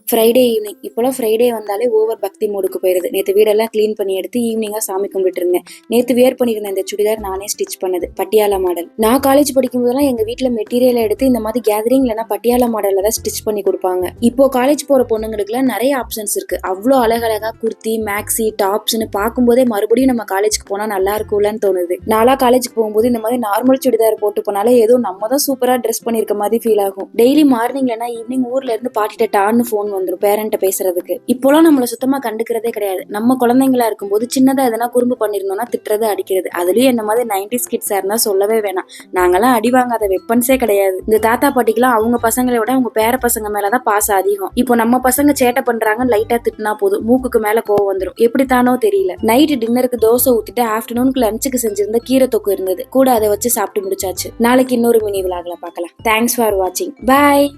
Friday evening இப்போலாம் Friday வந்தாலே over பக்தி மூடுக்கு போயிருது. நேற்று வீடெல்லாம் க்ளீன் பண்ணி எடுத்து ஈவினிங்காக சாமி கும்பிட்டு இருந்தேன். நேற்று வியர் பண்ணியிருந்தேன் இந்த சுடிதார் நானே ஸ்டிச் பண்ணது, பட்டியாலா மாடல். நான் காலேஜ் படிக்கும் போதெல்லாம் எங்கள் வீட்டில் மெட்டீரியல் எடுத்து இந்த மாதிரி கேதரிங் இல்லைனா பட்டியாலா மாடலில் தான் ஸ்டிச் பண்ணி கொடுப்பாங்க. இப்போ காலேஜ் போகிற பொண்ணுங்களுக்குலாம் நிறைய ஆப்ஷன்ஸ் இருக்கு. அவ்வளோ அழகழகா குர்த்தி, மேக்ஸி, டாப்ஸ்னு பார்க்கும்போதே மறுபடியும் நம்ம காலேஜுக்கு போனால் நல்லா இருக்கும்லன்னு தோணுது. நாளா காலேஜுக்கு போகும்போது இந்த மாதிரி நார்மல் சுடிதார் போட்டு போனாலே ஏதோ நம்ம தான் சூப்பராக ட்ரெஸ் பண்ணியிருக்க மாதிரி ஃபீல் ஆகும். டெய்லி மார்னிங் இல்லைனா ஈவினிங் ஊர்ல இருந்து பாட்டிட்ட டான்னு ஃபோன் வந்துடும் பேரண்ட்ட பேசுறதுக்கு. இப்போலாம் நம்மள சுத்தமா கண்டுக்கிறதே கிடையாது. நம்ம குழந்தைங்களா இருக்கும்போது சின்னதா எதனா குறும்பு பண்ணிருந்தோம்னா திட்டுறது, அடிக்கிறது. அதுலயும் என்ன மாதிரி 90s கிட்ஸா இருந்தா சொல்லவே வேணாம். நாங்கெல்லாம் அடி வாங்காத வெப்பன்ஸே கிடையாது. இந்த தாத்தா பாட்டிக்கெல்லாம் அவங்க பசங்களை விட அவங்க பேர பசங்க மேலதான் பாசம் அதிகம். இப்போ நம்ம பசங்க சேட்டை பண்றாங்க, லைட்டா திட்டினா போதும் மூக்குக்கு மேல கோவம் வந்துடும். எப்படித்தானோ தெரியல. நைட்டு டின்னருக்கு தோசை ஊத்திட்டு ஆஃப்டர்நூனுக்கு லஞ்சுக்கு செஞ்சிருந்த கீரை தொக்கு இருந்தது கூட, அதை வச்சு சாப்பிட்டு முடிச்சாச்சு. நாளைக்கு இன்னொரு மினி விலாக்ல பார்க்கலாம். தேங்க்ஸ் ஃபார் வாட்சிங். பாய்.